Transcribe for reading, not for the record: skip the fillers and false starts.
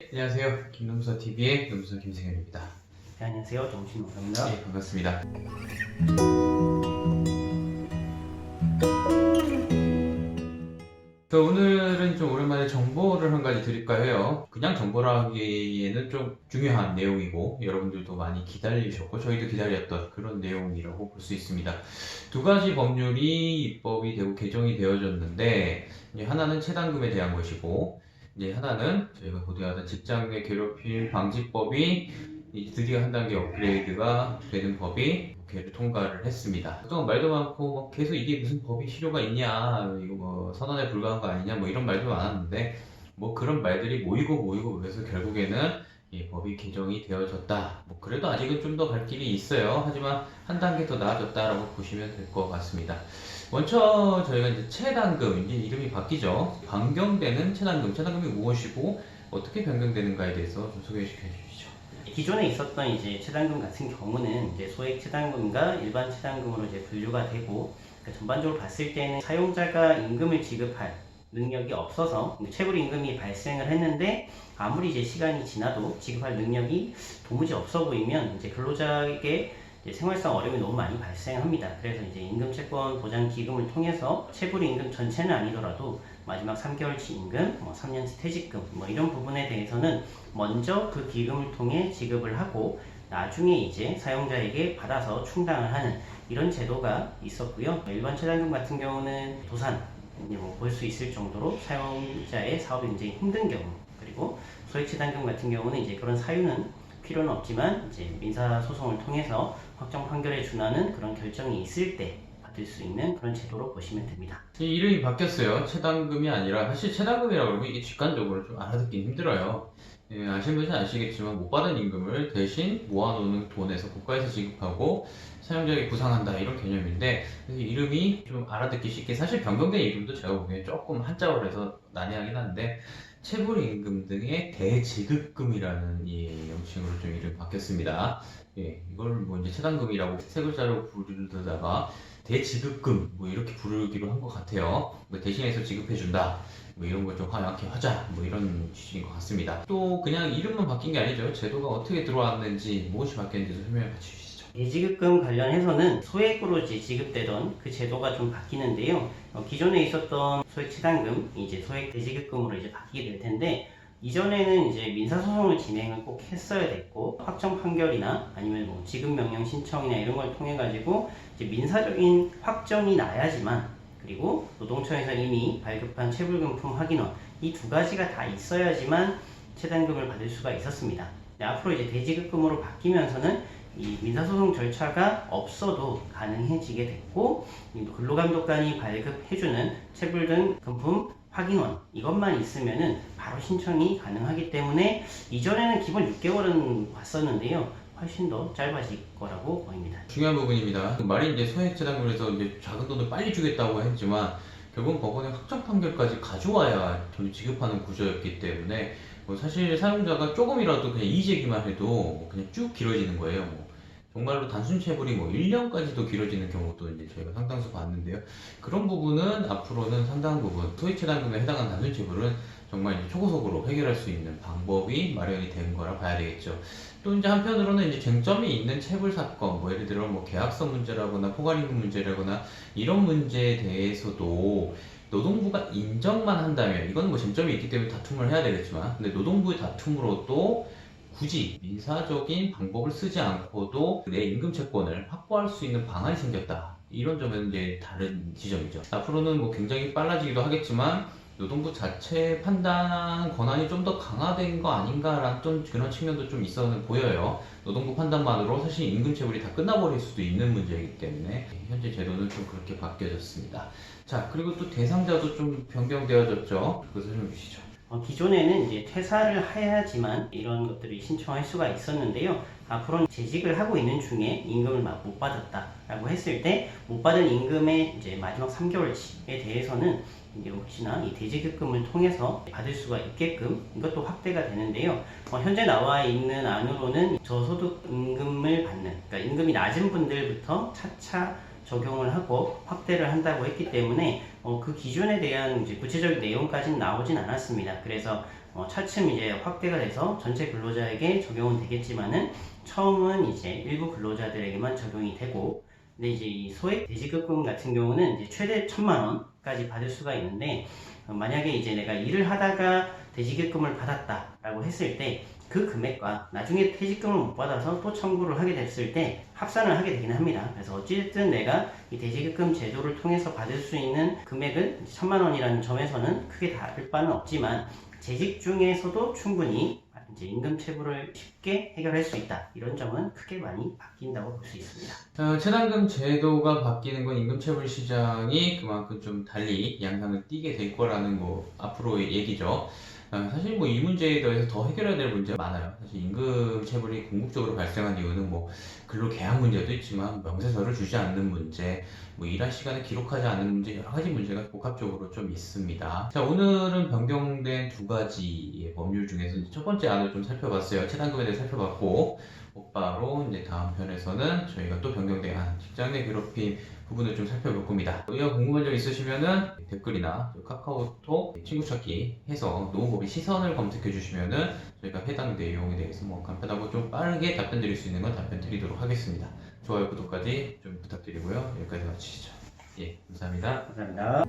안녕하세요. 김nom수TV의 nom수 김승현입니다. 네, 안녕하세요. 정신호사입니다. 네, 반갑습니다. 오늘은 좀 오랜만에 정보를 한 가지 드릴까 해요. 그냥 정보라 하기에는 좀 중요한 내용이고 여러분들도 많이 기다리셨고 저희도 기다렸던 그런 내용이라고 볼 수 있습니다. 두 가지 법률이 입법이 되고 개정이 되어졌는데 이제 하나는 체당금에 대한 것이고 이제 하나는 저희가 고대하던 직장 내 괴롭힘 방지법이 이제 드디어 한 단계 업그레이드가 되는 법이 국회를 통과를 했습니다. 그동안 말도 많고 계속 이게 무슨 법이 실효가 있냐, 이거 뭐 선언에 불과한 거 아니냐, 뭐 이런 말도 많았는데 뭐 그런 말들이 모이고 그래서 결국에는 이 법이 개정이 되어졌다. 뭐 그래도 아직은 좀 더 갈 길이 있어요. 하지만 한 단계 더 나아졌다라고 보시면 될 것 같습니다. 먼저 저희가 이제 체당금, 이제 이름이 바뀌죠. 변경되는 체당금, 체당금이 무엇이고 어떻게 변경되는가에 대해서 좀 소개시켜 주시죠. 기존에 있었던 이제 체당금 같은 경우는 이제 소액 체당금과 일반 체당금으로 이제 분류가 되고, 그러니까 전반적으로 봤을 때는 사용자가 임금을 지급할 능력이 없어서 체불 임금이 발생을 했는데 아무리 이제 시간이 지나도 지급할 능력이 도무지 없어 보이면 이제 근로자에게 이제 생활상 어려움이 너무 많이 발생합니다. 그래서 이제 임금채권 보장 기금을 통해서 체불 임금 전체는 아니더라도 마지막 3개월치 임금, 3년치 퇴직금 이런 부분에 대해서는 먼저 그 기금을 통해 지급을 하고 나중에 이제 사용자에게 받아서 충당을 하는 이런 제도가 있었고요. 일반 체당금 같은 경우는 도산 볼 수 있을 정도로 사용자의 사업이 굉장히 힘든 경우, 그리고 소액체당금 같은 경우는 이제 그런 사유는 필요는 없지만 이제 민사소송을 통해서 확정 판결에 준하는 그런 결정이 있을 때 받을 수 있는 그런 제도로 보시면 됩니다. 이름이 바뀌었어요. 체당금이 아니라 사실 체당금이라고 그러면 이게 직관적으로 좀 알아듣기 힘들어요. 예, 아시는 분은 아시겠지만 못 받은 임금을 대신 모아놓는 돈에서 국가에서 지급하고 사용자에게 부상한다 이런 개념인데 이름이 좀 알아듣기 쉽게 사실 변경된 이름도 제가 보기엔 조금 한자어로 해서 난해하긴 한데 체불임금 등의 대지급금이라는 이 명칭으로 좀 이름이 바뀌었습니다. 예, 이걸 뭐 이제 체당금이라고 세 글자로 부르다가 대지급금 뭐 이렇게 부르기로 한 것 같아요. 뭐 대신해서 지급해준다. 뭐 이런 걸 좀 화약해 하자. 뭐 이런 취지인 것 같습니다. 또 그냥 이름만 바뀐 게 아니죠. 제도가 어떻게 들어왔는지 무엇이 바뀌었는지 설명을 같이 주시죠. 대지급금 관련해서는 소액으로 이제 지급되던 그 제도가 좀 바뀌는데요. 기존에 있었던 소액 체당금 이제 소액 대지급금으로 이제 바뀌게 될 텐데, 이전에는 이제 민사소송을 진행을 꼭 했어야 됐고 확정 판결이나 아니면 뭐 지급 명령 신청이나 이런 걸 통해 가지고 이제 민사적인 확정이 나야지만, 그리고 노동청에서 이미 발급한 체불금품 확인원 이 두 가지가 다 있어야지만 체당금을 받을 수가 있었습니다. 앞으로 이제 대지급금으로 바뀌면서는 이 민사소송 절차가 없어도 가능해지게 됐고, 근로감독관이 발급해주는 체불 등 금품 확인원 이것만 있으면은 바로 신청이 가능하기 때문에 이전에는 기본 6개월은 왔었는데요. 훨씬 더 짧아질 거라고 보입니다. 중요한 부분입니다. 말이 이제 소액체당금에서 이제 작은 돈을 빨리 주겠다고 했지만 결국은 법원의 확정 판결까지 가져와야 돈을 지급하는 구조였기 때문에 뭐 사실 사용자가 조금이라도 그냥 이의제기만 해도 그냥 쭉 길어지는 거예요. 뭐 정말로 단순 체불이 뭐 1년까지도 길어지는 경우도 이제 저희가 상당수 봤는데요. 그런 부분은 앞으로는 상당 부분 소액체당금에 해당하는 단순 체불은 정말 이제 초고속으로 해결할 수 있는 방법이 마련이 된 거라 봐야 되겠죠. 또 이제 한편으로는 이제 쟁점이 있는 체불 사건, 뭐 예를 들어 뭐 계약서 문제라거나 포괄임금 문제라거나 이런 문제에 대해서도 노동부가 인정만 한다면 이건 뭐 쟁점이 있기 때문에 다툼을 해야 되겠지만, 근데 노동부의 다툼으로도 굳이 민사적인 방법을 쓰지 않고도 내 임금 채권을 확보할 수 있는 방안이 생겼다. 이런 점은 이제 다른 지점이죠. 앞으로는 뭐 굉장히 빨라지기도 하겠지만 노동부 자체 판단 권한이 좀 더 강화된 거 아닌가라는 좀 그런 측면도 좀 있어 보여요. 노동부 판단만으로 사실 임금 체불이 다 끝나버릴 수도 있는 문제이기 때문에 현재 제도는 좀 그렇게 바뀌어졌습니다. 자, 그리고 또 대상자도 좀 변경되어졌죠. 그것을 좀 주시죠. 기존에는 이제 퇴사를 해야지만 이런 것들을 신청할 수가 있었는데요. 앞으로는 재직을 하고 있는 중에 임금을 못 받았다라고 했을 때 못 받은 임금의 이제 마지막 3개월치에 대해서는 이제 혹시나 이 대지급금을 통해서 받을 수가 있게끔 이것도 확대가 되는데요. 현재 나와 있는 안으로는 저소득 임금을 받는, 그러니까 임금이 낮은 분들부터 차차 적용을 하고 확대를 한다고 했기 때문에 그 기준에 대한 이제 구체적인 내용까지는 나오진 않았습니다. 그래서 차츰 이제 확대가 돼서 전체 근로자에게 적용은 되겠지만은 처음은 이제 일부 근로자들에게만 적용이 되고, 근데 이제 이 소액 돼지급금 같은 경우는 이제 최대 1,000만 원까지 받을 수가 있는데, 만약에 이제 내가 일을 하다가 돼지급금을 받았다라고 했을 때 그 금액과 나중에 퇴직금을 못 받아서 또 청구를 하게 됐을 때 합산을 하게 되긴 합니다. 그래서 어찌됐든 내가 이 돼지급금 제도를 통해서 받을 수 있는 금액은 1,000만 원이라는 점에서는 크게 다를 바는 없지만, 재직 중에서도 충분히 이제 임금 체불을 쉽게 해결할 수 있다. 이런 점은 크게 많이 바뀐다고 볼 수 있습니다. 체당금 제도가 바뀌는 건 임금체불 시장이 그만큼 좀 달리 양상을 띠게 될 거라는 뭐 앞으로의 얘기죠. 사실 뭐 이 문제에 대해서 더 해결해야 될 문제가 많아요. 사실 임금체불이 궁극적으로 발생한 이유는 뭐 근로계약 문제도 있지만 명세서를 주지 않는 문제, 뭐 일할 시간을 기록하지 않는 문제, 여러 가지 문제가 복합적으로 좀 있습니다. 자, 오늘은 변경된 두 가지의 법률 중에서 첫 번째 안을 좀 살펴봤어요. 체당금에 대해 살펴봤고, 곧바로 이제 다음 편에서는 저희가 또 변경된 직장 내 괴롭힘 부분을 좀 살펴볼 겁니다. 이거 궁금한 점 있으시면은 댓글이나 카카오톡 친구 찾기 해서 노무법의 시선을 검색해 주시면은 저희가 해당 내용에 대해서 뭐 간편하고 좀 빠르게 답변 드릴 수 있는 건 답변 드리도록 하겠습니다. 좋아요, 구독까지 좀 부탁드리고요. 여기까지 마치시죠. 예, 감사합니다. 감사합니다.